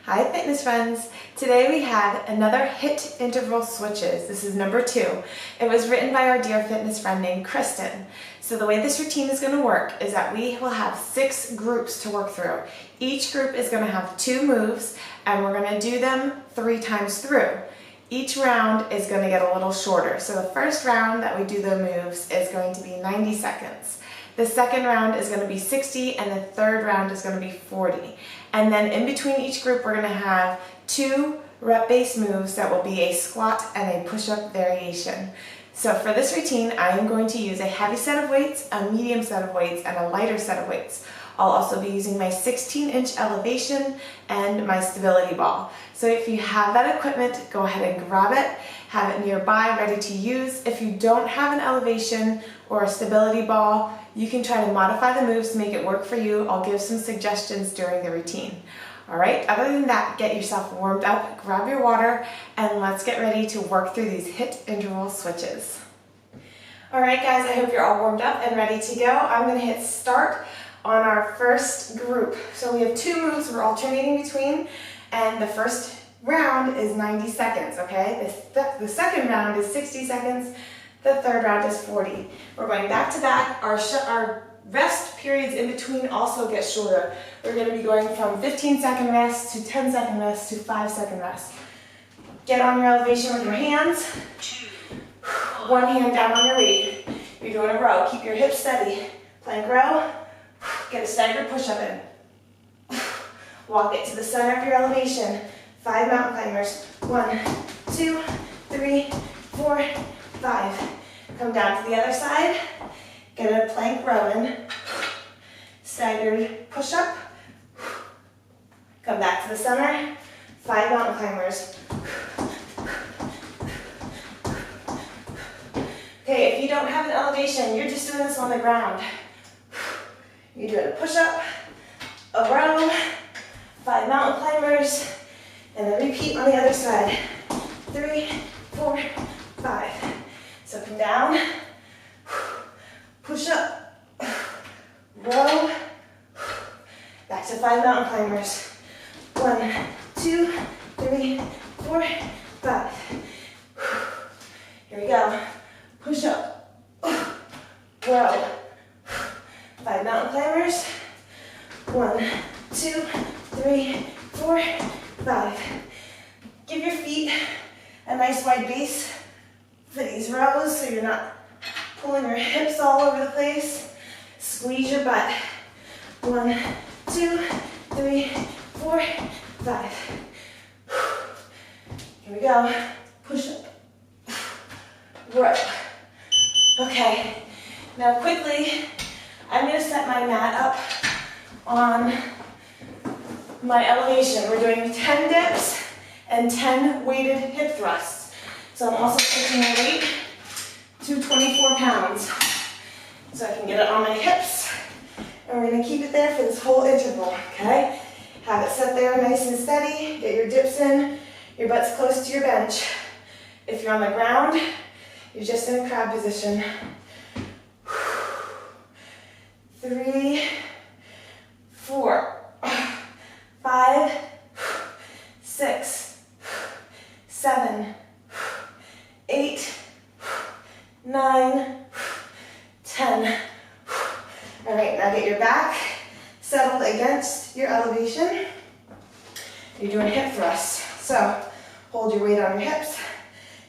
Hi fitness friends! Today we have another HIIT interval switches. This is number 2. It was written by our dear fitness friend named Kristin. So the way this routine is going to work is that we will have 6 groups to work through. Each group is going to have 2 moves and we're going to do them 3 times through. Each round is going to get a little shorter. So the first round that we do the moves is going to be 90 seconds. The second round is going to be 60 and the third round is going to be 40. And then in between each group we're going to have 2 rep-based moves that will be a squat and a push-up variation. So for this routine I am going to use a heavy set of weights, a medium set of weights, and a lighter set of weights. I'll also be using my 16-inch elevation and my stability ball. So if you have that equipment, go ahead and grab it, have it nearby, ready to use. If you don't have an elevation or a stability ball, you can try to modify the moves to make it work for you. I'll give some suggestions during the routine. All right, other than that, get yourself warmed up, grab your water, and let's get ready to work through these HIIT interval switches. All right, guys, I hope you're all warmed up and ready to go. I'm gonna hit start on our first group. So we have 2 moves we're alternating between, and the first round is 90 seconds, okay? The second round is 60 seconds, the third round is 40. We're going back to back. Our rest periods in between also get shorter. We're gonna be going from 15-second rest to 10-second rest to 5-second rest. Get on your elevation with your hands. 1 hand down on your weight. You're doing a row. Keep your hips steady. Plank row. Get a staggered push-up in. Walk it to the center of your elevation. 5 mountain climbers. 1, 2, 3, 4, 5. Come down to the other side. Get a plank row in. Staggered push-up. Come back to the center. 5 mountain climbers. Okay, if you don't have an elevation, you're just doing this on the ground. You're doing a push-up, a row, 5 mountain climbers, and then repeat on the other side. 3, 4, 5. So come down, push up, row, back to 5 mountain climbers. 1, 2, 3, 4, 5. Here we go. Push up, row, 5 mountain climbers. 1, 2, 3, 4, 5. Give your feet a nice wide base for these rows so you're not pulling your hips all over the place. Squeeze your butt. 1, 2, 3, 4, 5. Here we go. Push up. Row. Okay. Now quickly, I'm going to set my mat up on my elevation. We're doing 10 dips and 10 weighted hip thrusts. So I'm also switching my weight to 24 pounds. So I can get it on my hips. And we're going to keep it there for this whole interval, okay? Have it set there nice and steady. Get your dips in. Your butt's close to your bench. If you're on the ground, you're just in a crab position. 3, 4, 5, 6, 7, 8, 9, 10. All right, now get your back settled against your elevation. You're doing hip thrusts. So hold your weight on your hips,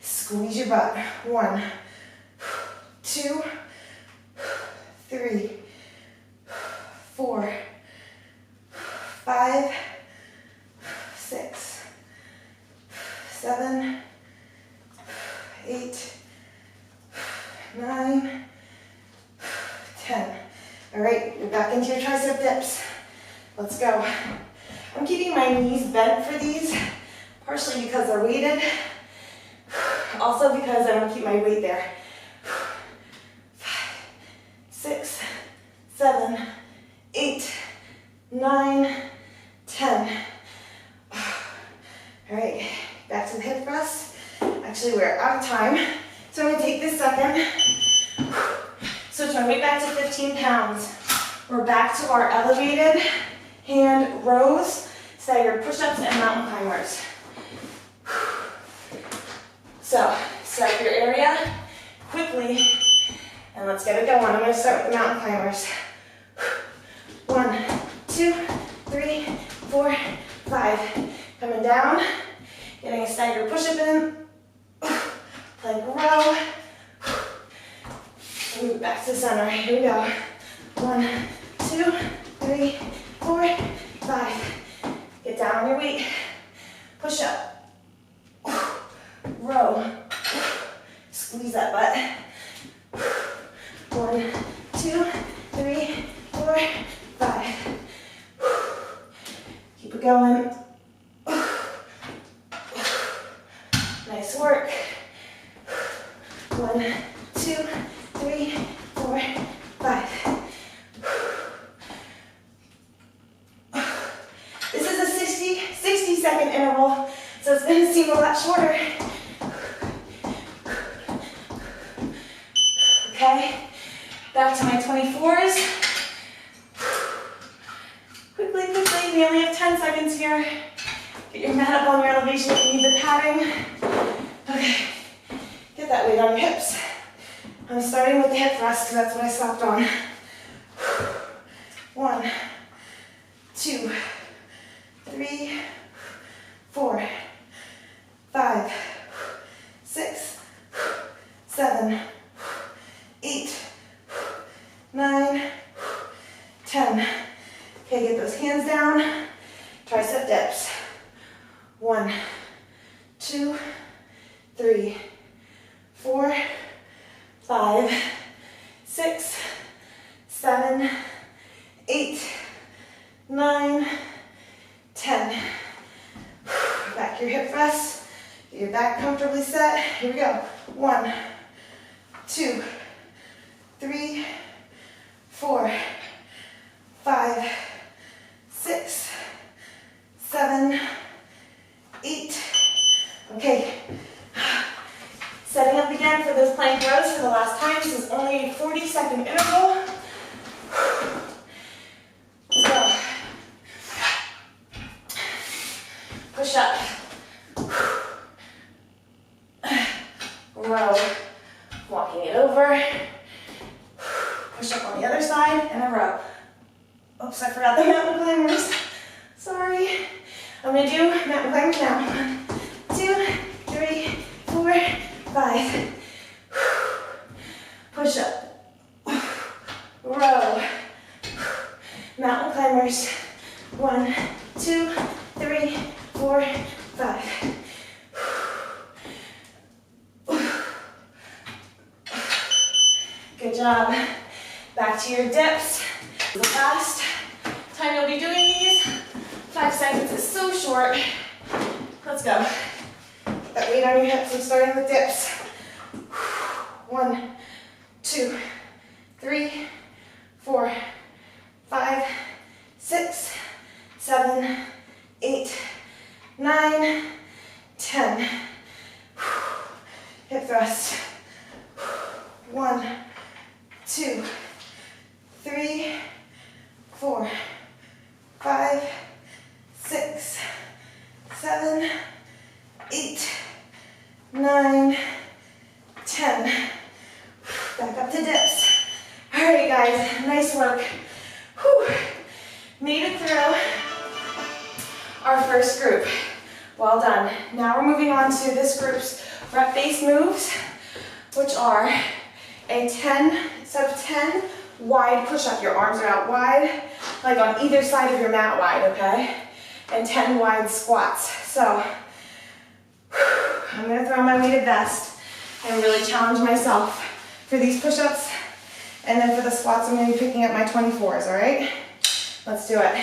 squeeze your butt. 1, 2, 3, 4, 5, 6, 7, 8, 9, 10. All right, you're back into your tricep dips. Let's go. I'm keeping my knees bent for these, partially because they're weighted, also because I want to keep my weight there. 5, 6, 7, 8, 9, 10. All right, back to the hip thrust. Actually, we're out of time, so I'm going to take this second. Switch my weight back to 15 pounds. We're back to our elevated hand rows. staggered push-ups and mountain climbers. So, start your area quickly, and let's get it going. I'm going to start with the mountain climbers. 1, 2, 3, 4, 5. Coming down, getting a staggered push-up in, plank row. Move it back to the center. Here we go. 1, 2, 3, 4, 5. Get down on your weight. Push up. Row. Squeeze that butt. 1, 2, 3, 4, 5. Keep it going. Nice work. 1, 2, 3, 4, 5. This is a 60-second interval, so it's going to seem a lot shorter. Okay, back to my 24s. Quickly, we only have 10 seconds here. Get your mat up on your elevation if you need the padding. Okay, get that weight on your hips. I'm starting with the hip thrust because that's what I stopped on. 1, 2, 3, 4, 5, 6, 7, 8, 9, 10. Okay, get those hands down. Tricep dips. 1, 2, 3, 4, 5, 6, 7, 8, 9, 10. Back your hip thrust. Get your back comfortably set. Here we go. 1, 2, 3, 4, 5, 6, 7, 8. Okay. Setting up again for those plank rows for the last time. This is only a 40-second interval. Let's go. Push up. Row. Walking it over. Push up on the other side and a row. Oops, I forgot the mountain climbers. Sorry. I'm going to do mountain climbers now. 1, 2, 3, 4, 5. Push up. Row. Mountain climbers. 1, 2, 3, 4, 5. Good job. Back to your dips. The last time you'll be doing these. 5 seconds is so short. Let's go. Get that weight on your hips. I'm starting with dips. 1, 2, 3, 4, 5, 6, 7, 8, 9, 10. Hip thrust. 1, 2, 3, 4, 5, 6, 7, 8, 9, 10. Back up to dips. All right, guys, nice work. Whew. Made it through our first group. Well done. Now we're moving on to this group's rep-based moves, which are a 10, set of 10 wide push-up. Your arms are out wide, like on either side of your mat wide, okay? And 10 wide squats. So, I'm gonna throw my weighted vest and really challenge myself for these push-ups. And then for the squats, I'm gonna be picking up my 24s, all right? Let's do it.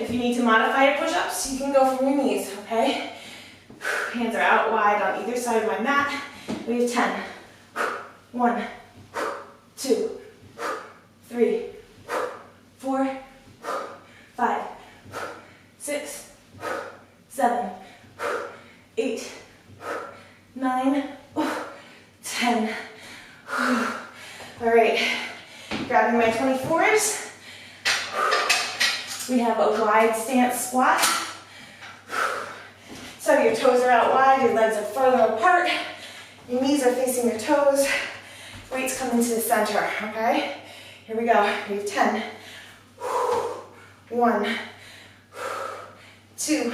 If you need to modify your push-ups, you can go from your knees, okay? Hands are out wide on either side of my mat. We have 10. 1, 2, 3, 4, 5, 6, 7, 8, 9, 10. All right, grabbing my 24s. We have a wide stance squat. So your toes are out wide, your legs are further apart, your knees are facing your toes, weights come into the center, okay? Here we go, we have 10. 1, 2,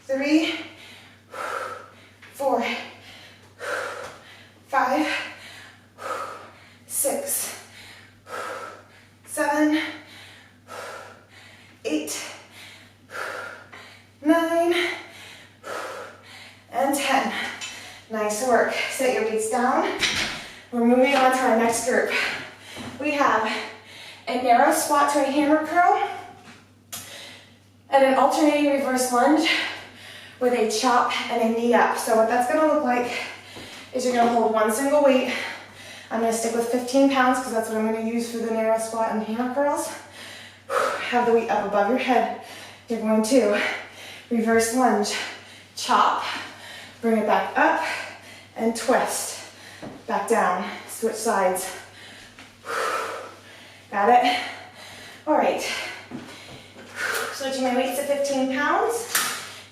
3, 4, 5, 6, 7, 8, 9, and 10. Nice work. Set your weights down. We're moving on to our next group. We have a narrow squat to a hammer curl and an alternating reverse lunge with a chop and a knee up. So what that's going to look like is you're going to hold one single weight. I'm going to stick with 15 pounds because that's what I'm going to use for the narrow squat and hammer curls. Have the weight up above your head. You're going to reverse lunge, chop, bring it back up, and twist. Back down, switch sides. Got it? All right. Switching my weights to 15 pounds.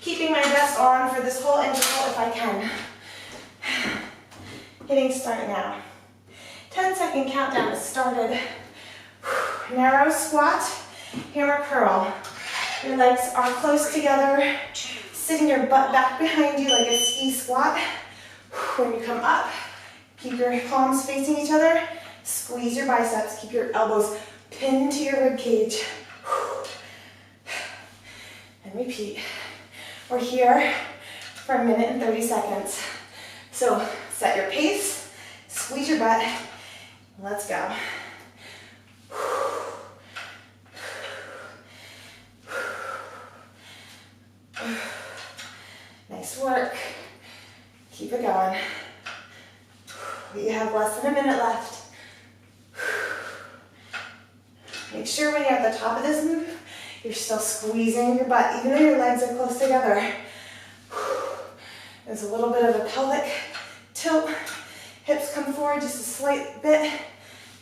Keeping my vest on for this whole interval if I can. Hitting start now. 10-second countdown has started. Narrow squat, hammer curl. Your legs are close together. Sitting your butt back behind you like a ski squat. When you come up, keep your palms facing each other. Squeeze your biceps. Keep your elbows pinned to your rib cage. And repeat. We're here for 1 minute and 30 seconds. So set your pace, squeeze your butt. Let's go. Nice work. Keep it going. You have less than 1 minute left. Make sure when you're at the top of this move, you're still squeezing your butt, even though your legs are close together. There's a little bit of a pelvic tilt. Hips come forward just a slight bit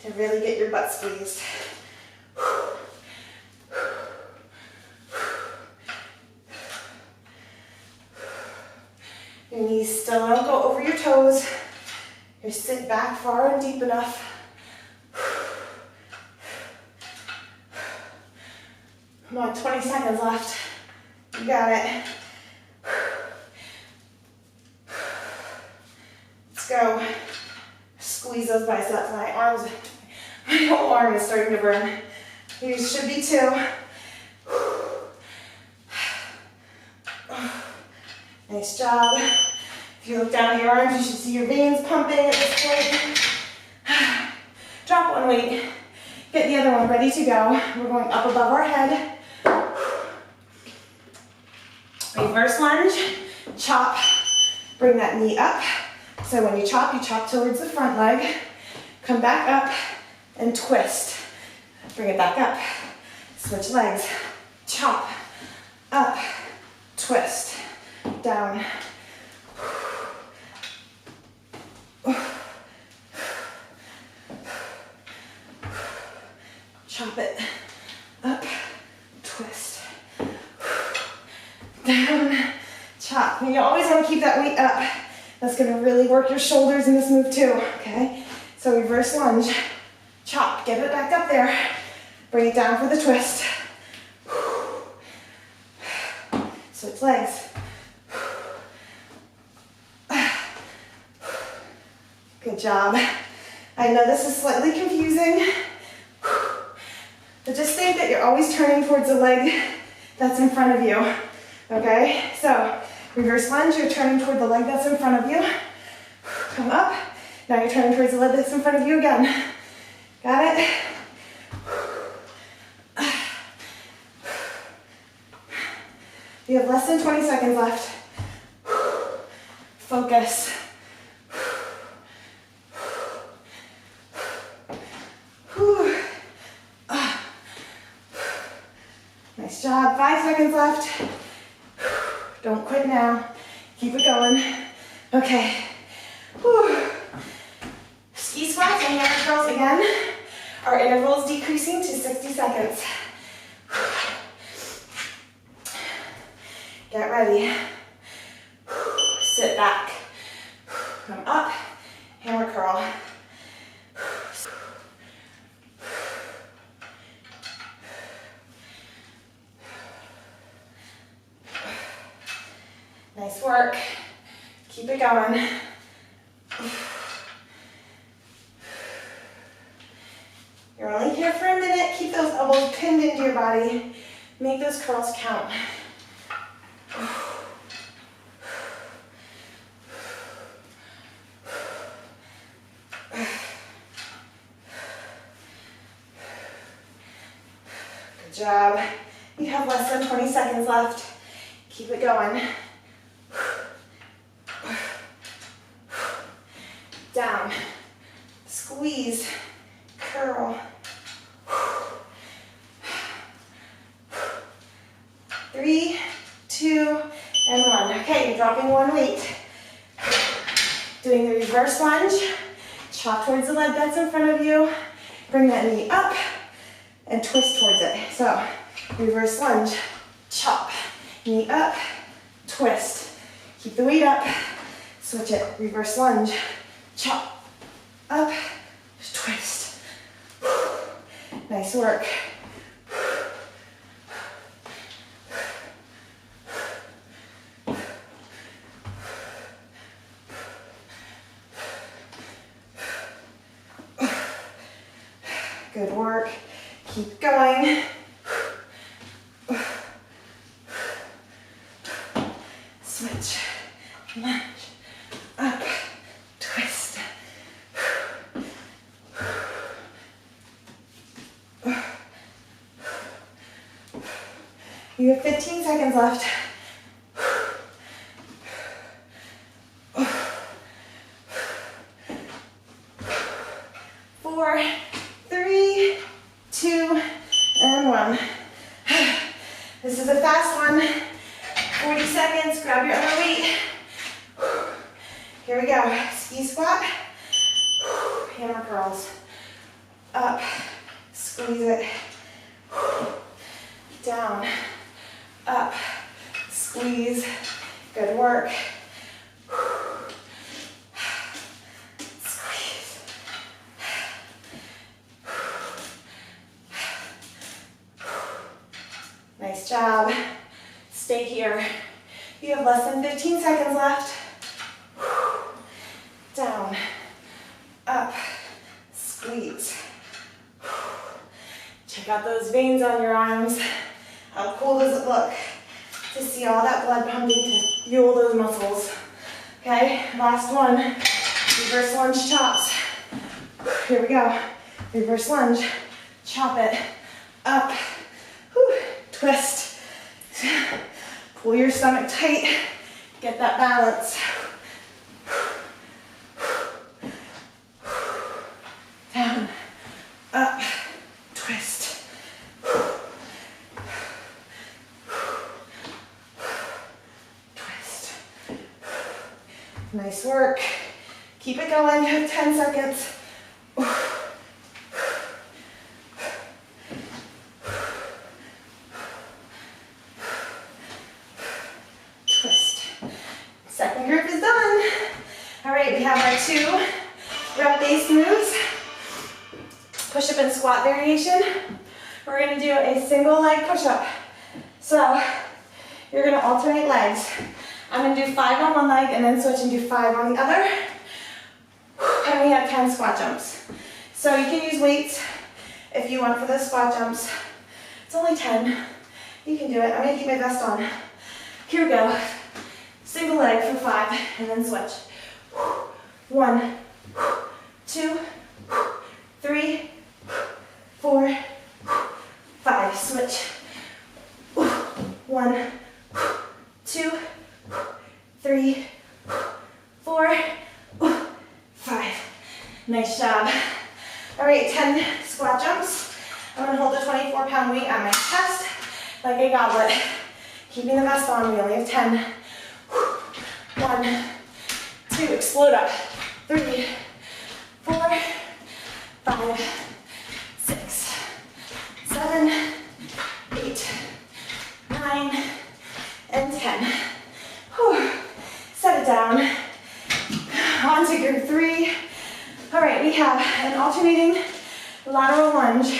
to really get your butt squeezed. Your knees still don't go over your toes. You sit back far and deep enough. Come on, 20 seconds left. You got it. Let's go. Squeeze those biceps. My whole arm is starting to burn. Yours should be too. Nice job. If you look down at your arms, you should see your veins pumping at this point. Drop one weight. Get the other one ready to go. We're going up above our head. Reverse lunge, chop, bring that knee up. So when you chop towards the front leg. Come back up and twist. Bring it back up. Switch legs. Chop, up, twist, down. Chop it, up, twist, down, chop. And you always want to keep that weight up. That's going to really work your shoulders in this move too, okay? So reverse lunge, chop, get it back up there. Bring it down for the twist. Switch legs. Good job. I know this is slightly confusing, but just think that you're always turning towards the leg that's in front of you, okay? So reverse lunge, you're turning toward the leg that's in front of you. Come up. Now you're turning towards the leg that's in front of you again. Got it? You have less than 20 seconds left. Focus. Nice job. 5 seconds left. Don't quit now. Keep it going. Okay. Ski squats and hammer curls again. Our intervals decreasing to 60 seconds. Get ready. Sit back. Come up, hammer curl. Nice work. Keep it going. You're only here for a minute. Keep those elbows pinned into your body. Make those curls count. Good job. You have less than 20 seconds left. Keep it going. Down. Squeeze. Curl. 3, 2, and 1. Okay, you're dropping one weight. Doing the reverse lunge. Chop towards the leg that's in front of you. Bring that knee up and twist towards it. So, reverse lunge, chop, knee up, twist. Keep the weight up, switch it. Reverse lunge, chop, up, twist. Nice work. Good work. Keep going. Switch, lunge, up, twist. You have 15 seconds left. 4, 3, 2, and 1. This is a fast one. 40 seconds, grab your other weight. Here we go. Ski squat. Hammer curls. Up. Squeeze it. Down. Up. Squeeze. Good work. Squeeze. Nice job. Stay here. You have less than 15 seconds left. Down, up, squeeze. Check out those veins on your arms. How cool does it look to see all that blood pumping to fuel those muscles? Okay, last one. Reverse lunge chops. Here we go. Reverse lunge, chop it, up, twist. Pull your stomach tight, get that balance. Down, up, twist. Twist. Nice work. Keep it going, you have 10 seconds. Second group is done. All right, we have our 2 rep base moves. Push-up and squat variation. We're gonna do a single leg push-up. So you're gonna alternate legs. I'm gonna do 5 on one leg and then switch and do 5 on the other. And we have 10 squat jumps. So you can use weights if you want for those squat jumps. It's only 10. You can do it. I'm gonna keep my vest on. Here we go. Single leg for 5 and then switch. 1, 2, 3, 4, 5. Switch. 1, 2, 3, 4, 5. Nice job. All right, 10 squat jumps. I'm gonna hold the 24-pound weight on my chest like a goblet. Keeping the vest on, we only have 10. 1, 2, explode up. 3, 4, 5, 6, 7, 8, 9, and 10. Whew. Set it down. On to group 3. All right, we have an alternating lateral lunge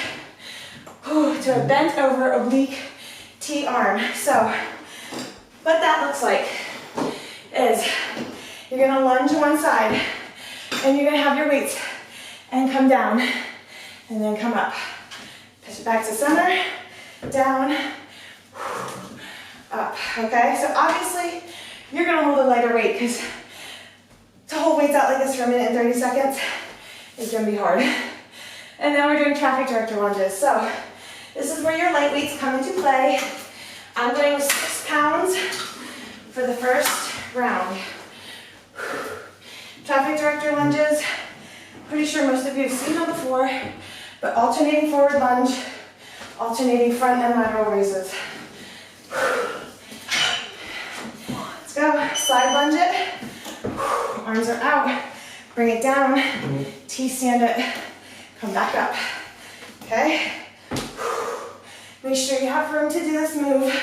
to a bent over oblique-T arm. So what that looks like is you're gonna lunge one side and you're gonna have your weights and come down and then come up. Push it back to center, down, up, okay? So obviously you're gonna hold a lighter weight because to hold weights out like this for a minute and 30 seconds is gonna be hard. And then we're doing traffic director lunges. So this is where your light weights come into play. I'm going with 6 pounds for the first round. Traffic director lunges, pretty sure most of you have seen them before, but alternating forward lunge, alternating front and lateral raises. Let's go, side lunge it. Arms are out, bring it down, T-stand it, come back up, okay? Make sure you have room to do this move.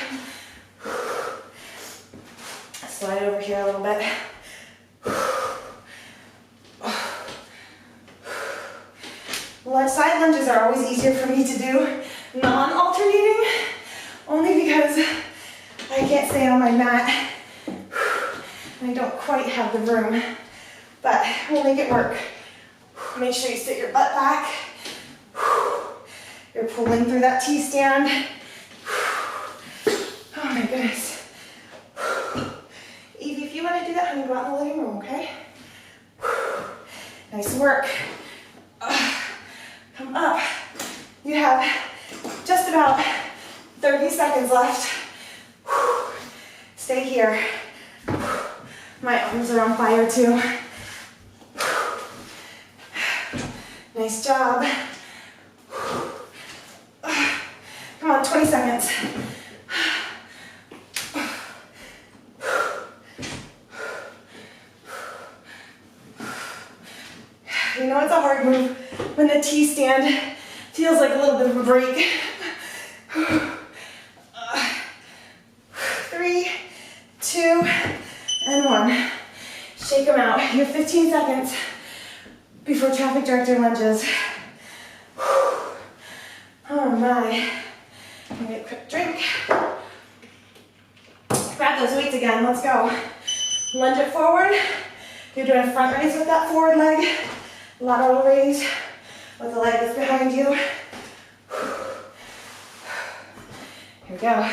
Slide over here a little bit. Side lunges are always easier for me to do non-alternating, only because I can't stay on my mat and I don't quite have the room, but we'll make it work. Make sure you sit your butt back. You're pulling through that T-stand. Oh my goodness. Evie, if you want to do that, honey, go out in the living room, okay? Nice work. Come up. You have just about 30 seconds left. Stay here. My arms are on fire too. Nice job. Come on, 20 seconds. You know it's a hard move when the T-stand feels like a little bit of a break. 3, 2, and 1. Shake them out. You have 15 seconds before traffic director lunges. Oh my. Give me a quick drink. Grab those weights again. Let's go. Lunge it forward. You're doing a front raise with that forward leg. Lateral raise with the leg that's behind you. Here we go.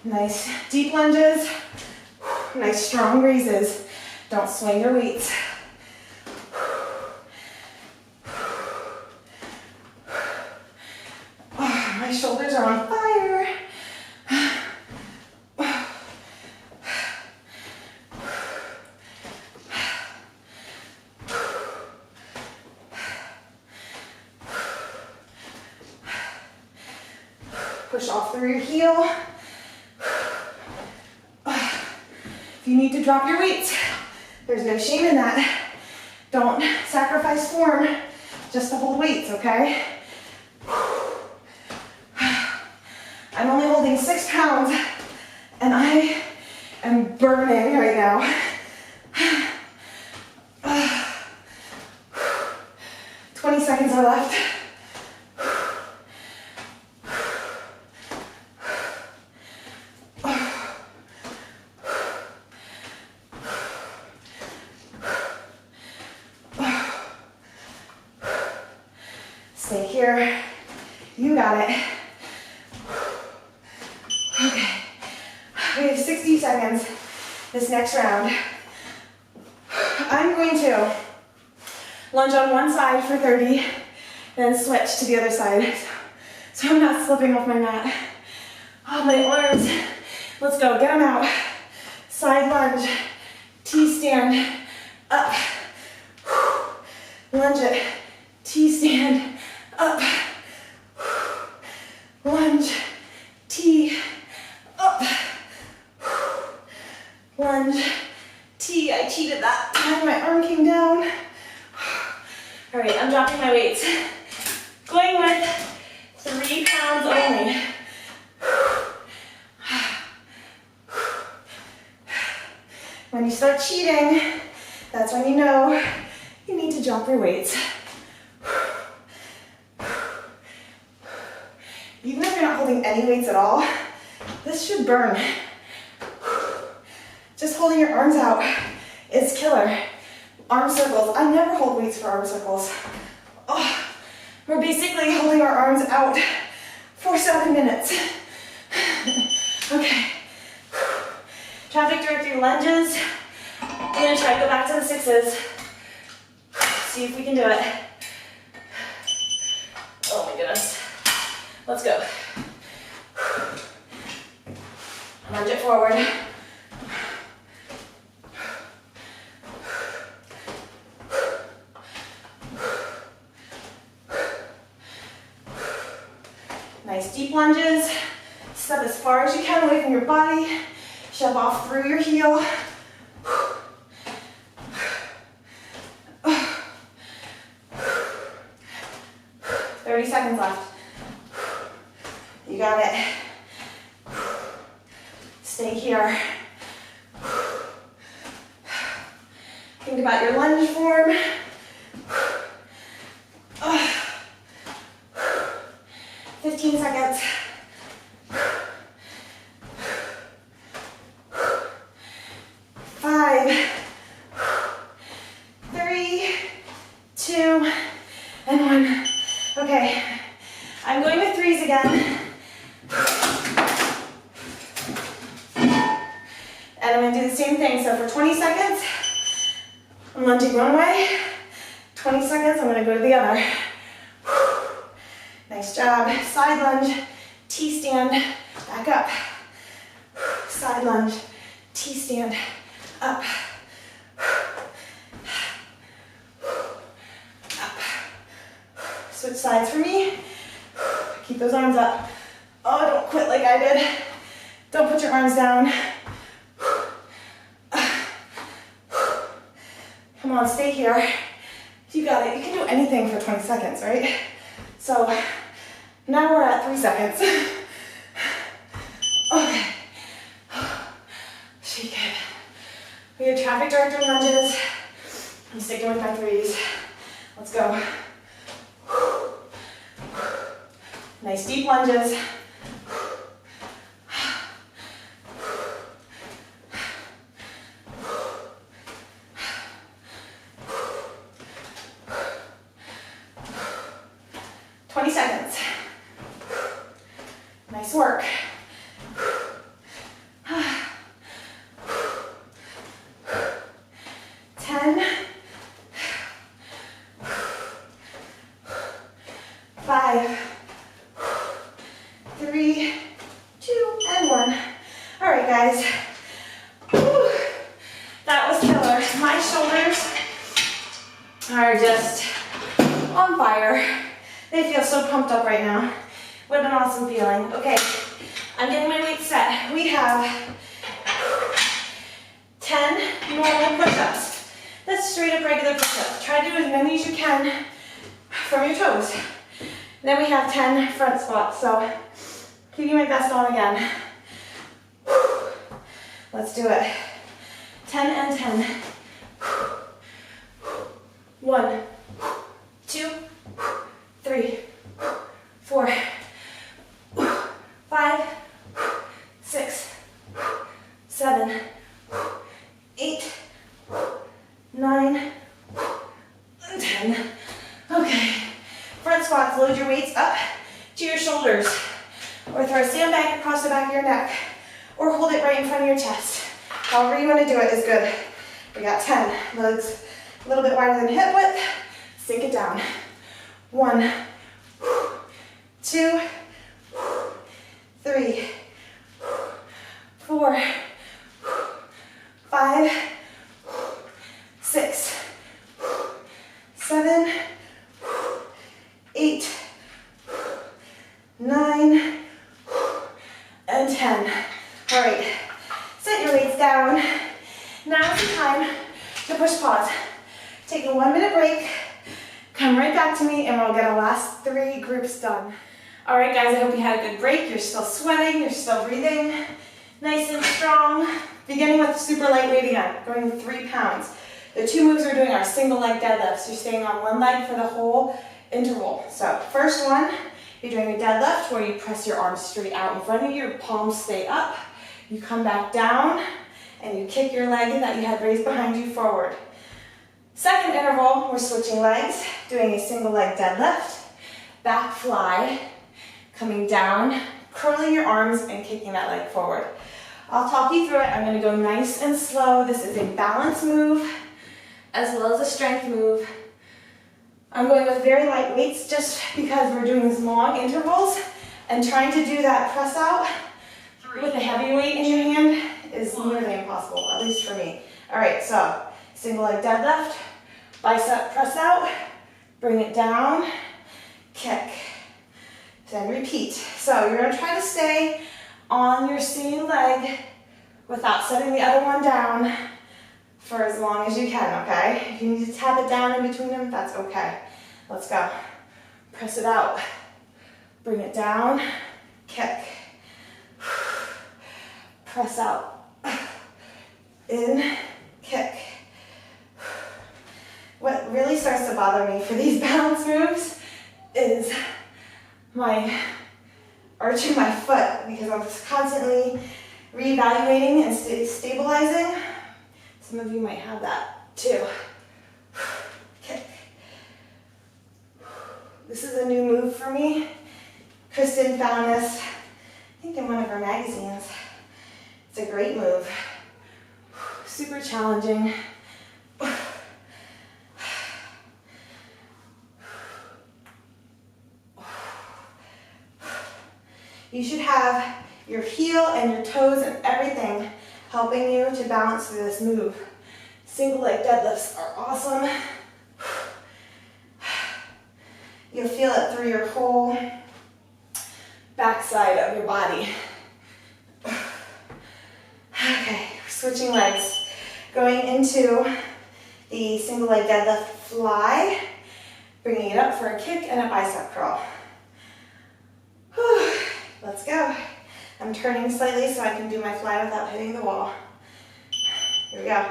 Nice deep lunges. Nice strong raises. Don't swing your weights. Oh, my shoulders are on fire. Push off through your heel. If you need to drop your weights, there's no shame in that. Don't sacrifice form just to hold weights, okay? I'm only holding 6 pounds and I am burning right now. 20 seconds are left. Stay here. You got it. Okay. We have 60 seconds this next round. I'm going to lunge on one side for 30, then switch to the other side. So I'm not slipping off my mat. Oh, my arms. Let's go. Get them out. Side lunge. T-stand. Up. Lunge it. T-stand. Up. Lunge. T. Up. Lunge. T. I cheated that time. My arm came down. All right, I'm dropping my weights. Going with 3 pounds only. start cheating, that's when you know you need to drop your weights. Even if you're not holding any weights at all, this should burn. Just holding your arms out is killer. Arm circles. I never hold weights for arm circles. Oh, we're basically holding our arms out for 7 minutes. Okay. Traffic director lunges. I'm gonna try to go back to the 6s. See if we can do it. Oh my goodness. Let's go. Lunge it forward. Nice deep lunges. Step as far as you can away from your body. Shove off through your heel. 30 seconds left. You got it. Stay here. Think about your lunge form. 15 seconds. 5, 3, 2, and 1. Okay, I'm going with 3s again. And I'm gonna do the same thing. So for 20 seconds, I'm lunging one way. 20 seconds, I'm gonna go to the other. Nice job. Side lunge, T-stand, back up. Side lunge, T-stand, up. Up. Switch sides for me. Keep those arms up. Oh, don't quit like I did. Don't put your arms down. Come on, stay here. You got it. You can do anything for 20 seconds, right? So now we're at 3 seconds. Okay. Shake it. We have traffic director lunges. I'm sticking with my 3s. Let's go. Nice deep lunges. Nice work. 10, 5, 3, 2, and 1. All right, guys. Whew. That was killer. My shoulders are just on fire. They feel so pumped up right now. What an awesome feeling. Okay, I'm getting my weights set. We have 10 normal push-ups. That's straight up regular push-ups. Try to do as many as you can from your toes. Then we have 10 front squats. So keeping my vest on again. Let's do it. 10 and 10. 1, 2, 3, 4, 5, 6, 7, 8, 9, and 10. Okay. Front squats, load your weights up to your shoulders. Or throw a sandbag across the back of your neck. Or hold it right in front of your chest. However you want to do it is good. We got 10. Legs a little bit wider than hip width. Sink it down. 1, 2, 3, 4, 5, 6, 7, 8, 9, and 10. All right, set your weights down. Now is the time to push pause. Take a 1 minute break, come right back to me, and we'll get our last 3 groups done. All right, guys, I hope you had a good break. You're still sweating, you're still breathing. Nice and strong. Beginning with super lightweight again, going with 3 pounds. The 2 moves we're doing are single leg deadlifts. You're staying on one leg for the whole interval. So first one, you're doing a deadlift where you press your arms straight out in front of you, your palms stay up. You come back down and you kick your leg that you had raised behind you forward. Second interval, we're switching legs, doing a single leg deadlift, back fly, coming down, curling your arms and kicking that leg forward. I'll talk you through it. I'm going to go nice and slow. This is a balance move as well as a strength move. I'm going with very light weights just because we're doing these long intervals, and trying to do that press out with a heavy weight in your hand is nearly impossible, at least for me. All right, so single leg deadlift, bicep press out, bring it down, kick, then repeat. So you're going to try to stay on your same leg without setting the other one down for as long as you can, okay? If you need to tap it down in between them, that's okay. Let's go. Press it out, bring it down, kick, press out, in, kick. What really starts to bother me for these balance moves is my arching my foot, because I'm constantly reevaluating and stabilizing. Some of you might have that too. Kick. This is a new move for me. Kristin found this, I think in one of her magazines. It's a great move. Super challenging. You should have your heel and your toes and everything helping you to balance through this move. Single leg deadlifts are awesome. You'll feel it through your whole backside of your body. Okay, switching legs. Going into the single leg deadlift fly, bringing it up for a kick and a bicep curl. Whew. Let's go. I'm turning slightly so I can do my fly without hitting the wall. Here we go.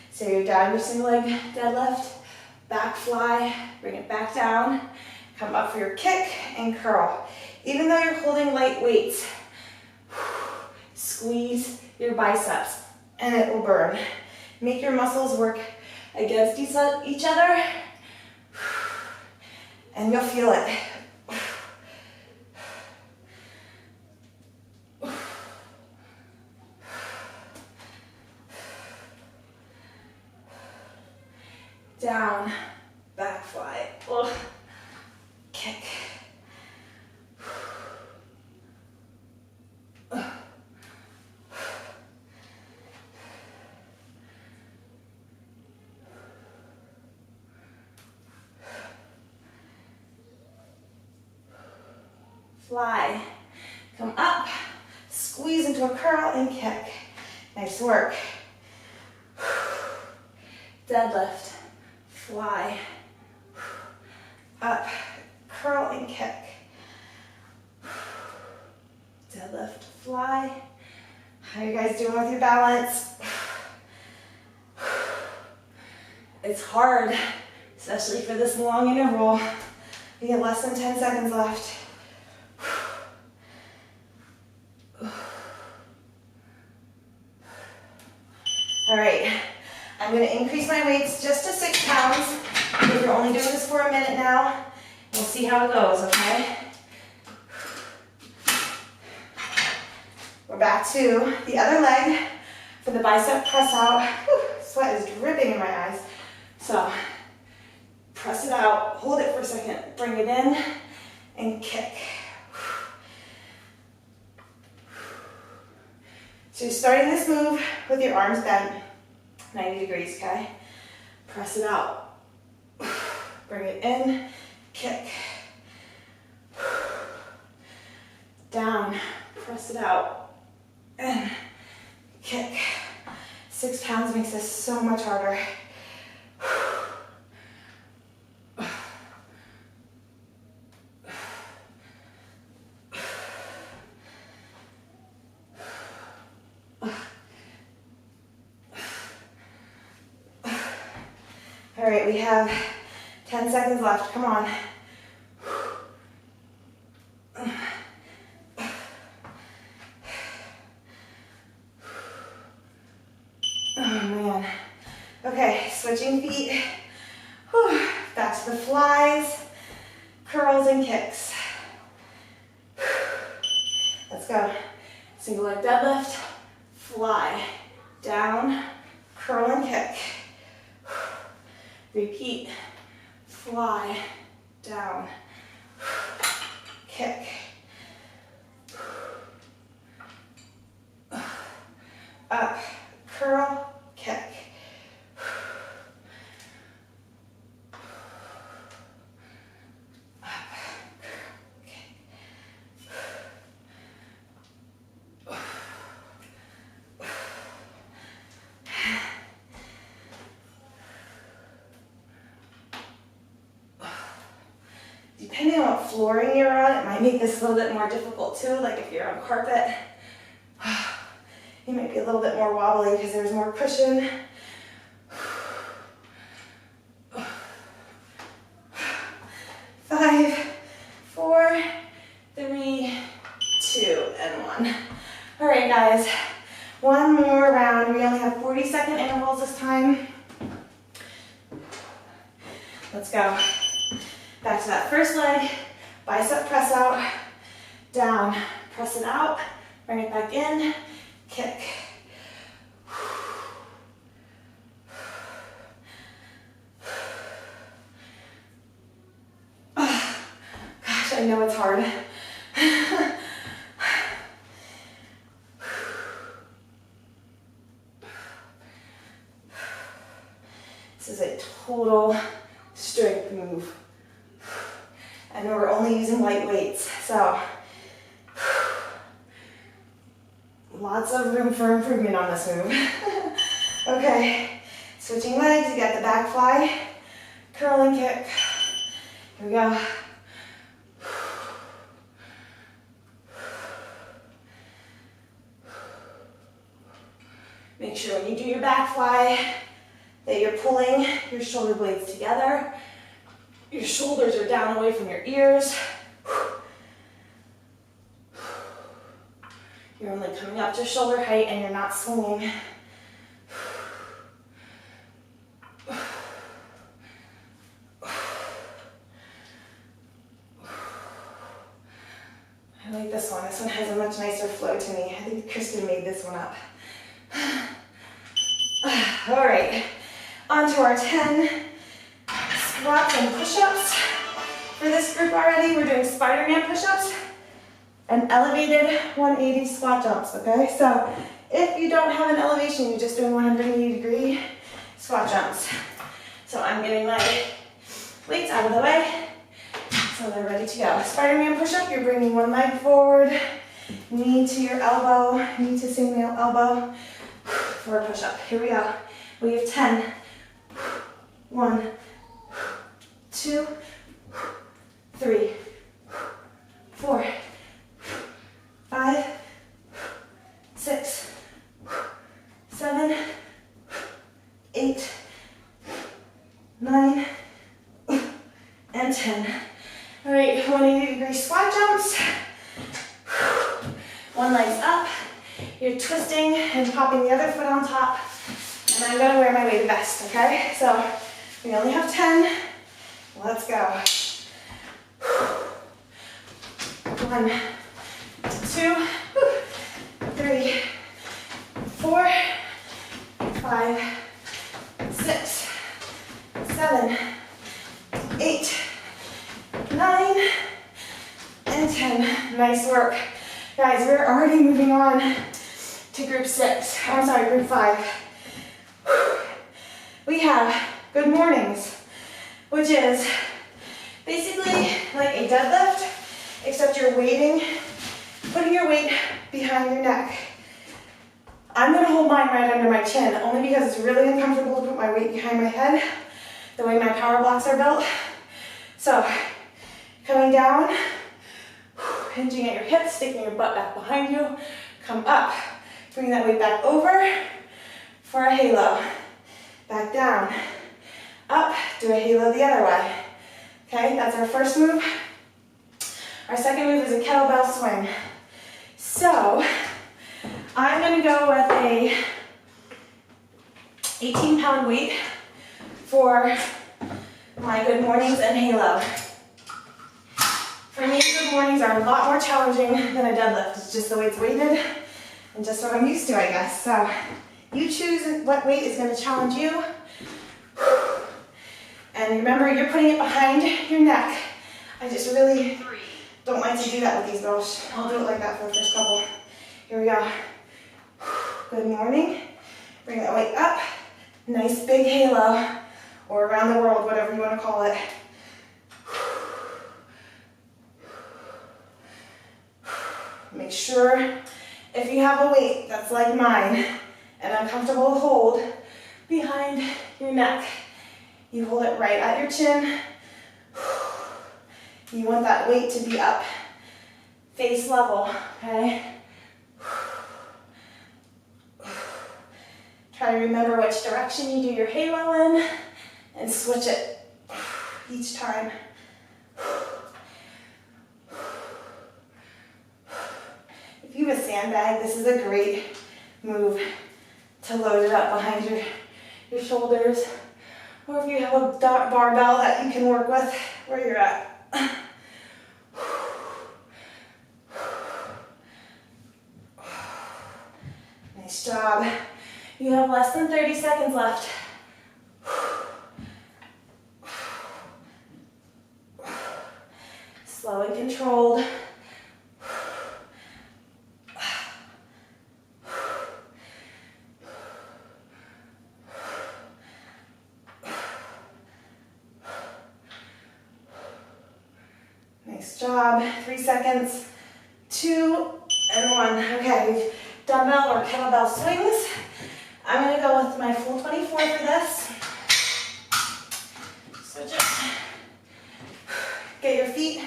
So you're down your single leg deadlift, back fly, bring it back down, come up for your kick and curl. Even though you're holding light weights, squeeze your biceps and it will burn. Make your muscles work against each other and you'll feel it. Down, back fly, kick. Fly, come up, squeeze into a curl and kick. Nice work. Deadlift. Fly, up, curl and kick. Deadlift, fly. How are you guys doing with your balance? It's hard, especially for this long interval. You get less than 10 seconds left. All right. I'm going to increase my weights just to 6 pounds because we're only doing this for a minute now. We'll see how it goes, okay? We're back to the other leg for the bicep press out. Whew, sweat is dripping in my eyes. So press it out, hold it for a second, bring it in, and kick. So you're starting this move with your arms bent. 90 degrees, okay? Press it out. Bring it in, kick. Down, press it out, and kick. 6 pounds makes this so much harder. All right, we have 10 seconds left. Come on. Oh man. Okay, switching feet. Whew. Back to the flies, curls and kicks. Let's go. Single leg deadlift, fly, down, curl and kick. Repeat, fly, down, kick. Up, curl, kick. Depending on what flooring you're on, it might make this a little bit more difficult too. Like if you're on carpet, you might be a little bit more wobbly because there's more cushion. 5, 4, 3, 2, and 1. All right, guys, one more round. We only have 40-second intervals this time. Let's go. Back to that first leg, bicep press out, down, press it out, bring it back in, kick. Oh, gosh, I know it's hard. This is a total strength move. And we're only using light weights, so lots of room for improvement on this move. Okay, switching legs, you got the back fly, curl and kick. Here we go. Make sure when you do your back fly that you're pulling your shoulder blades together. Your shoulders are down away from your ears. You're only coming up to shoulder height and you're not swinging. I like this one. This one has a much nicer flow to me. I think Kristin made this one up. All right, on to our 10 squats and push-ups. For this group already, we're doing Spiderman push-ups and elevated 180 squat jumps, okay? So if you don't have an elevation, you're just doing 180-degree squat jumps. So I'm getting my weights out of the way so they're ready to go. Spiderman push-up, you're bringing one leg forward, knee to your elbow, knee to same elbow for a push-up. Here we go. We have 10. 1, 2, 3, 4, 5, 6, 7, 8, 9, and 10. All right, 180-degree squat jumps. One leg's up. You're twisting and popping the other foot on top. And I'm gonna wear my weighted vest, okay? So we only have 10. Let's go. 1, 2, 3, 4, 5, 6, 7, 8, 9, and 10. Nice work. Guys, we're already moving on to group 6. I'm sorry, group 5. We have good mornings, which is basically like a deadlift, except you're weighting, putting your weight behind your neck. I'm gonna hold mine right under my chin, only because it's really uncomfortable to put my weight behind my head, the way my power blocks are built. So, coming down, hinging at your hips, sticking your butt back behind you, come up, bring that weight back over for a halo. Back down, up, do a halo the other way. Okay, that's our first move. Our second move is a kettlebell swing. So, I'm gonna go with a 18-pound weight for my good mornings and halo. For me, good mornings are a lot more challenging than a deadlift. It's just the way it's weighted and just what I'm used to, I guess. So you choose what weight is going to challenge you. And remember, you're putting it behind your neck. I just really don't like to do that with these girls. I'll do it like that for the first couple. Here we go. Good morning. Bring that weight up. Nice big halo, or around the world, whatever you want to call it. Make sure if you have a weight that's like mine and uncomfortable to hold behind your neck, you hold it right at your chin. You want that weight to be up face level, okay? Try to remember which direction you do your halo in and switch it each time. If you have a sandbag, this is a great move to load it up behind your shoulders. Or if you have a barbell that you can work with where you're at. Nice job. You have less than 30 seconds left. Slow and controlled. Nice job. 3 seconds. 2 and 1. Okay, we've dumbbell or kettlebell swings. I'm going to go with my full 24 for this. Switch it. Get your feet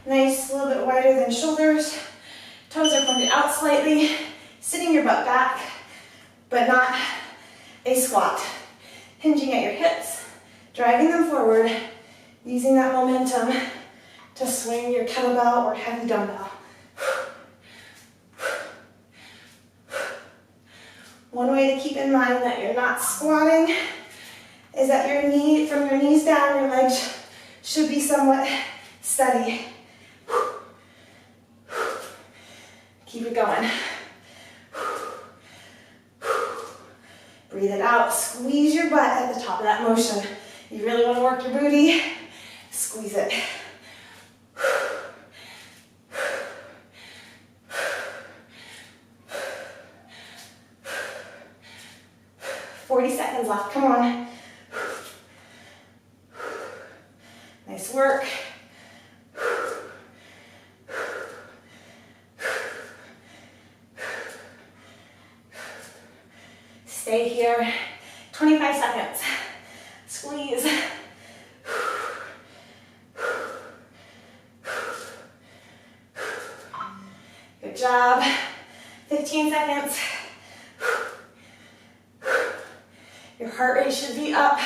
nice, a little bit wider than shoulders. Toes are pointed out slightly. Sitting your butt back, but not a squat. Hinging at your hips, driving them forward, using that momentum to swing your kettlebell or heavy dumbbell. One way to keep in mind that you're not squatting is that your knee, from your knees down, your legs should be somewhat steady. Keep it going. Breathe it out. Squeeze your butt at the top of that motion. You really want to work your booty. Squeeze it. 40 seconds left, come on. Nice work. Stay here, 25 seconds. Squeeze. Good job. 15 seconds. Your heart rate should be up.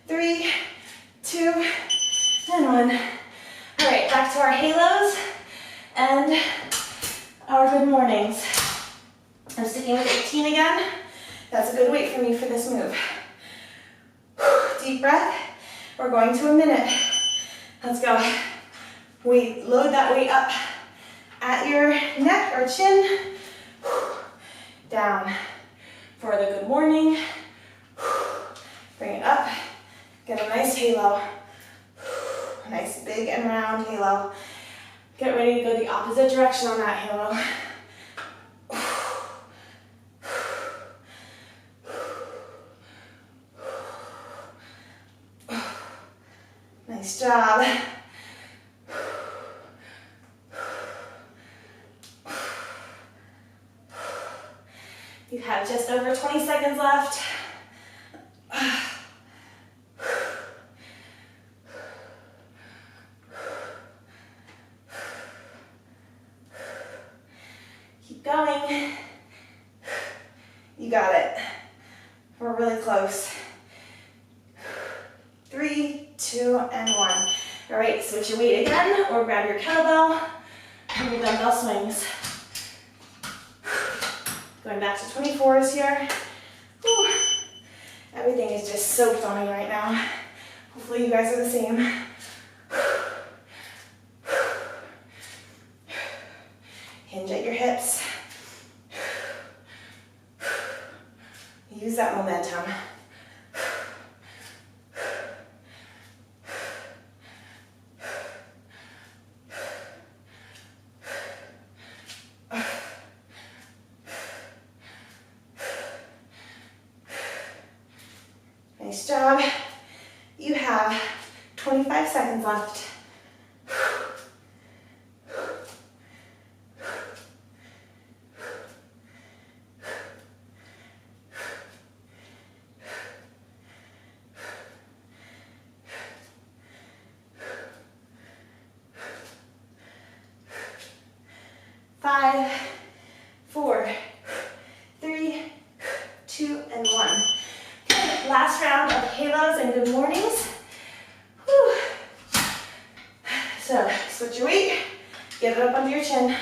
Three, 2, and 1. All right, back to our halos and our good mornings. I'm sticking with 18 again. That's a good weight for me for this move. Deep breath. We're going to a minute. Let's go. Load that weight up at your neck or chin. Down for the good morning. Bring it up. Get a nice halo. A nice big and round halo. Get ready to go the opposite direction on that halo. Nice job. You have just over 20 seconds left. Keep going. got it. We're really close. 3, 2, and 1. All right, switch your weight again, or grab your kettlebell and your dumbbell swings. Going back to 24s here. Whew. Everything is just soaked on me right now. Hopefully you guys are the same. Hinge at your hips. Use that momentum. Nice job. You have 25 seconds left. Five, 4, 3, 2, and 1. Good. Last round of halos and good mornings. Whew. So switch your weight, get it up under your chin.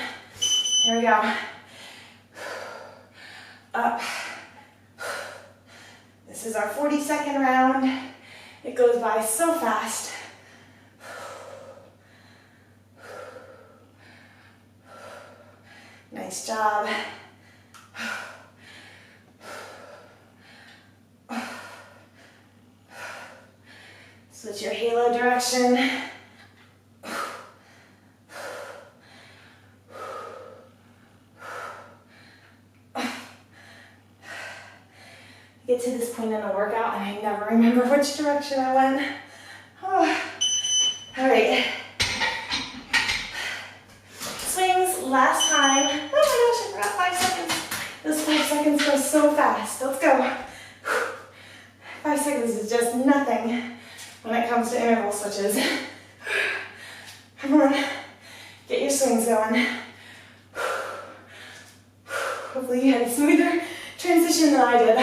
Here we go. Up. This is our 40-second round. It goes by so fast. Nice job. Switch your halo direction. Get to this point in a workout and I never remember which direction I went. Oh. All right. Swings, last time. Oh my gosh, I forgot 5 seconds. Those 5 seconds go so fast. Let's go. 5 seconds is just nothing when it comes to interval switches. Come on, get your swings going. Hopefully you had a smoother transition than I did.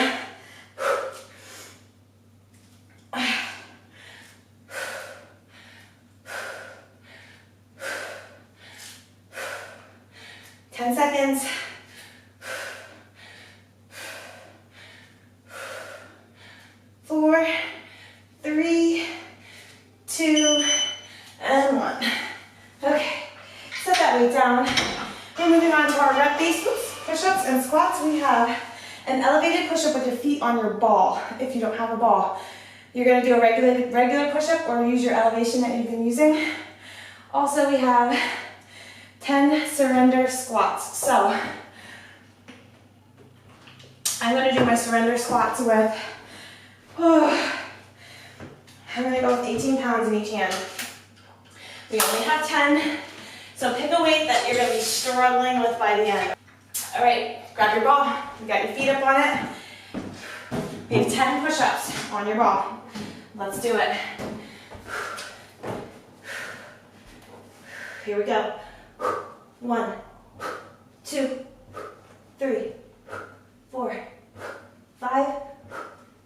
10 seconds. 4, 3, 2, and 1. Okay, set that weight down. We're moving on to our rep-based push-ups and squats. We have an elevated push-up with your feet on your ball, if you don't have a ball. You're gonna do a regular push-up or use your elevation that you've been using. Also, we have 10 surrender squats. So, I'm gonna do my surrender squats with, I'm gonna go with 18 pounds in each hand. We only have 10, so pick a weight that you're gonna be struggling with by the end. All right, grab your ball. You got your feet up on it. We have 10 push-ups on your ball. Let's do it. Here we go. 1, 2, 3, 4, 5,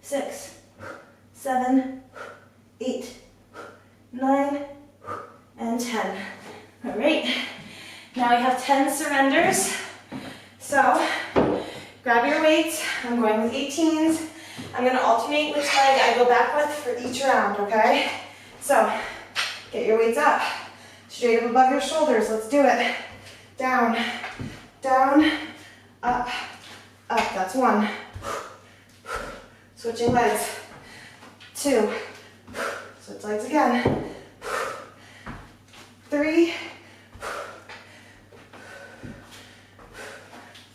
6, 7, 8, 9, and 10. All right, now we have 10 surrenders. So, grab your weights. I'm going with 18s. I'm gonna alternate which leg I go back with for each round, okay? So, get your weights up, straight up above your shoulders. Let's do it. Down, down, up, up. That's 1. Switching legs. 2. Switch legs again. 3.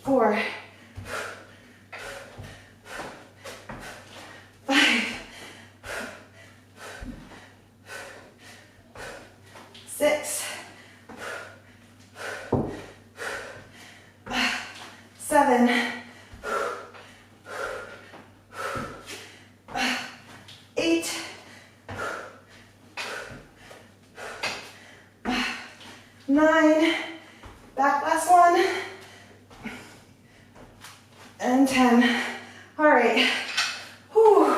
4. 5. 6. 7. 8. 9. Back last one. And 10. All right. Whew.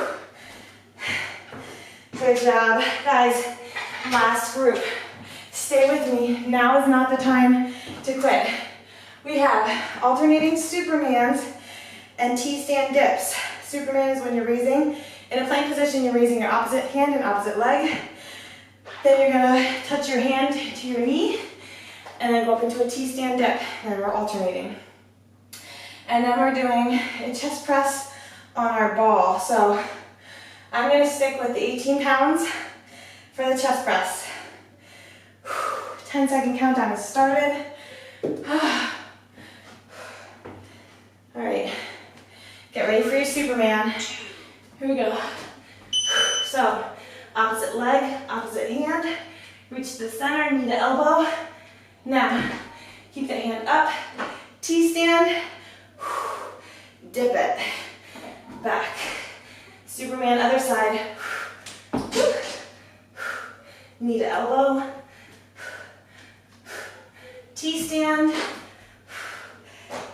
Good job. Guys, last group. Stay with me. Now is not the time to quit. We have alternating Supermans and T-stand dips. Superman is when you're raising. In a plank position, you're raising your opposite hand and opposite leg. Then you're gonna touch your hand to your knee and then go up into a T-stand dip. And we're alternating. And then we're doing a chest press on our ball. So I'm gonna stick with the 18 pounds for the chest press. 10-second countdown has started. All right, get ready for your Superman. Here we go. So, opposite leg, opposite hand. Reach to the center, knee to elbow. Now, keep the hand up. T-stand. Dip it. Back. Superman, other side. Knee to elbow. T-stand.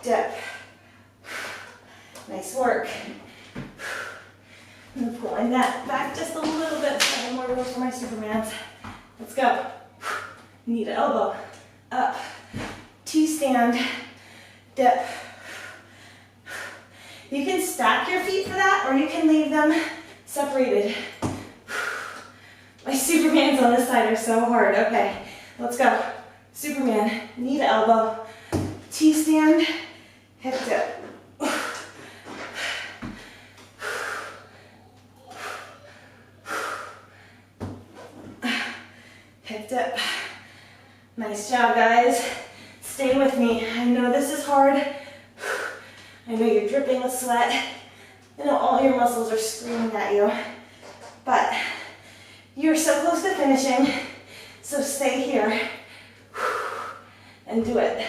Dip. Nice work. I'm gonna pull my net back just a little bit so I have more room for my Supermans. Let's go. Knee to elbow. Up. T-stand. Dip. You can stack your feet for that, or you can leave them separated. My Supermans on this side are so hard. Okay, let's go. Superman, knee to elbow, T-stand, hip dip. Hip dip. Nice job, guys. Stay with me. I know this is hard. I know you're dripping with sweat. I know all your muscles are screaming at you. But you're so close to finishing, so stay here and do it.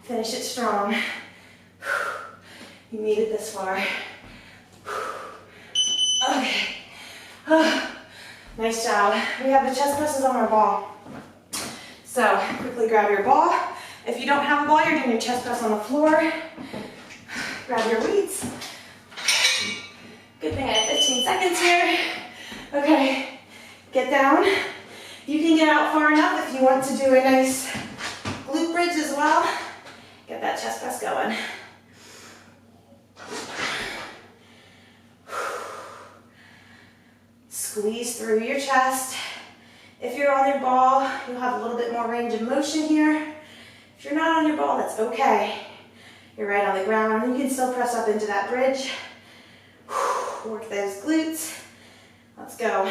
Finish it strong. You made it this far. Okay. Nice job. We have the chest presses on our ball. So quickly grab your ball. If you don't have a ball, you're doing your chest press on the floor. Grab your weights. Good thing I have 15 seconds here. Okay, get down. You can get out far enough if you want to do a nice glute bridge as well. Get that chest press going. Squeeze through your chest. If you're on your ball, you'll have a little bit more range of motion here. If you're not on your ball, that's okay. You're right on the ground. You can still press up into that bridge. Work those glutes. Let's go.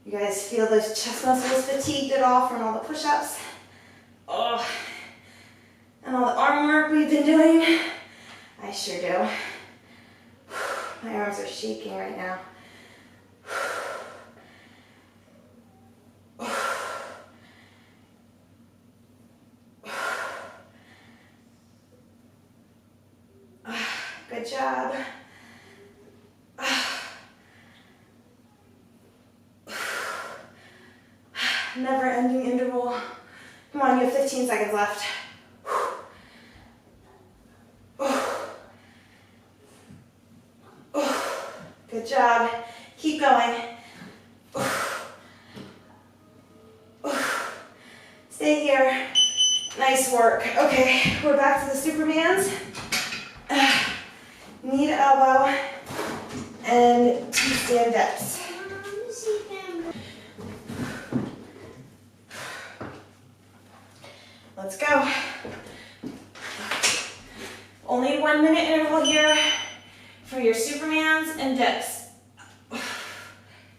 You guys feel those chest muscles fatigued at all from all the push-ups? Oh. And all the arm work we've been doing? I sure do. My arms are shaking right now. Good job. Never-ending interval. Come on, you have 15 seconds left. Good job. Keep going. Stay here. Nice work. Okay, we're back to the Supermans. Knee to elbow and T-stand dips. Let's go. Only 1 minute interval here for your Supermans and dips.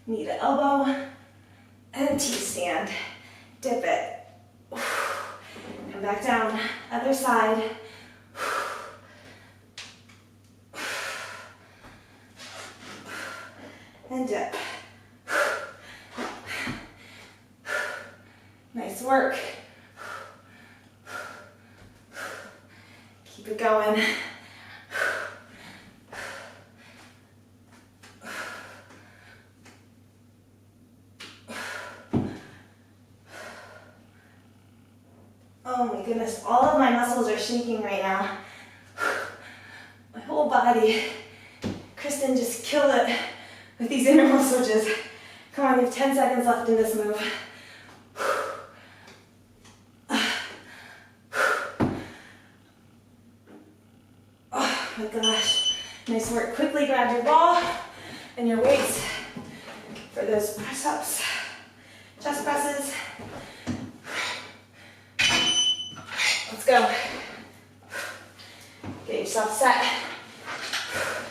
Knee to elbow and T-stand. Dip it. Come back down. Other side. And dip. Nice work. Keep it going. goodness, all of my muscles are shaking right now. My whole body. Kristin just killed it with these interval switches. Come on, you have 10 seconds left in this move. Oh my gosh. Nice work. Quickly grab your ball and your weights for those press-ups, chest presses. Let's go. Get yourself set.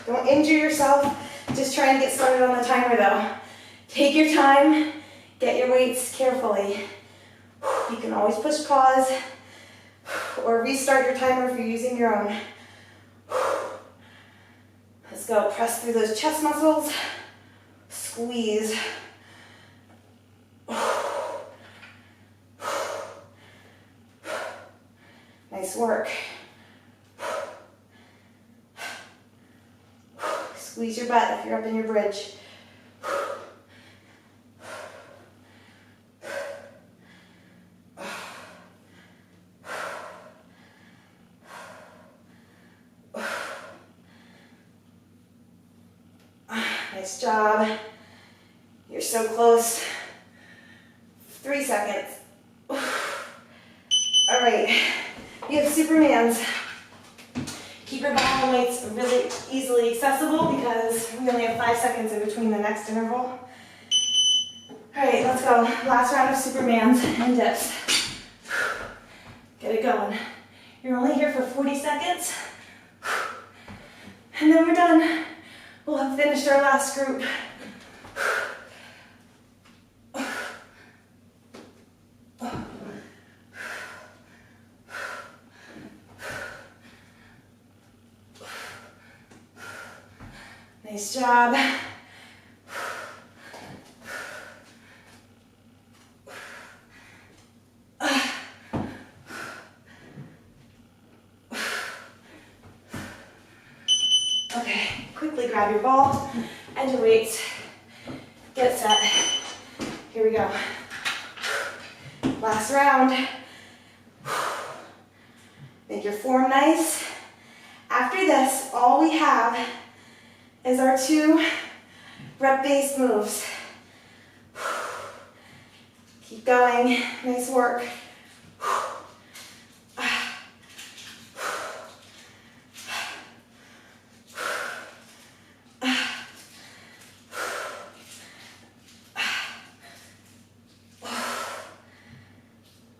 Don't injure yourself. Just try and get started on the timer though. Take your time. Get your weights carefully. You can always push pause or restart your timer if you're using your own. Let's go. Press through those chest muscles. Squeeze. Nice work. Squeeze your butt if you're up in your bridge. Nice job. You're so close. 3 seconds. All right, you have Supermans. Keep your bottom weights really easily accessible because we only have 5 seconds in between the next interval. All right, let's go. Last round of Supermans and dips. Get it going. You're only here for 40 seconds. And then we're done. We'll have finished our last group. Nice job. Okay, quickly grab your ball and your weights. Get set. Here we go. Last round. Make your form nice. After this, all we have is our 2 rep-based moves. Keep going. Nice work.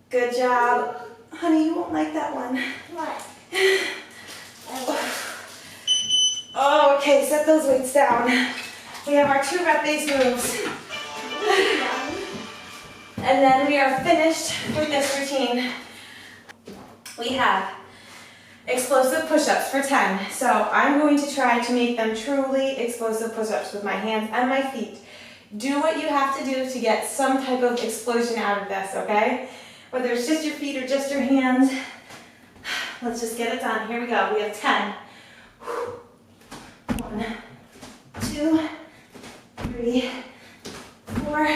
Good job. Honey, you won't like that one. What? Oh, okay, set those weights down. We have our 2 rep-based moves. And then we are finished with this routine. We have explosive push-ups for 10. So I'm going to try to make them truly explosive push-ups with my hands and my feet. Do what you have to do to get some type of explosion out of this, okay? Whether it's just your feet or just your hands. Let's just get it done. Here we go. We have 10. 1, 2, 3, 4,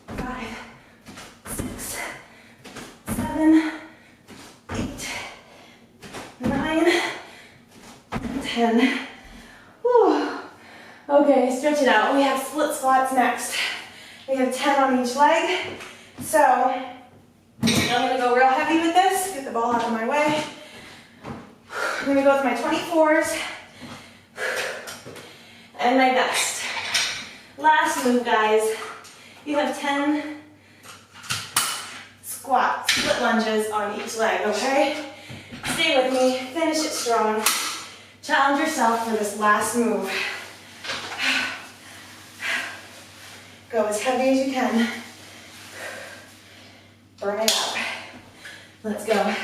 5, 6, 7, 8, 9, and 10. Whew. Okay, stretch it out. We have split squats next. We have 10 on each leg. So I'm going to go real heavy with this. Get the ball out of my way. I'm going to go with my 24s. And my best. Last move, guys. You have 10 squats, split lunges on each leg, okay? Stay with me, finish it strong. Challenge yourself for this last move. Go as heavy as you can. Burn it out. Let's go.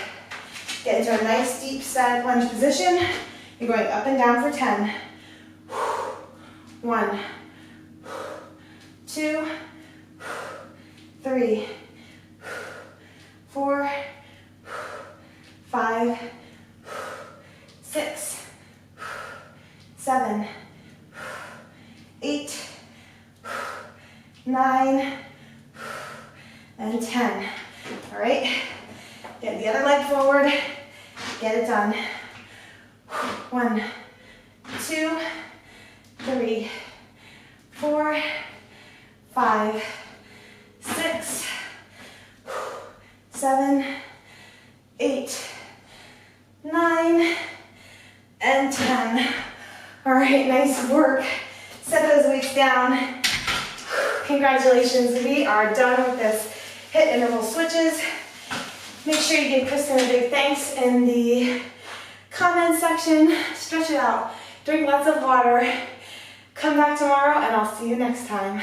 Get into a nice deep side lunge position. You're going up and down for 10. 1, 2, 3, 4, 5, 6, 7, 8, 9, and 10. All right, Get the other leg forward. Get it done. 1, 2, 3, 4, 5, 6, 7, 8, 9, and 10. All right, nice work. Set those weights down. Congratulations, we are done with this HIIT interval switches. Make sure you give Kristin a big thanks in the comment section. Stretch it out. Drink lots of water. Come back tomorrow and I'll see you next time.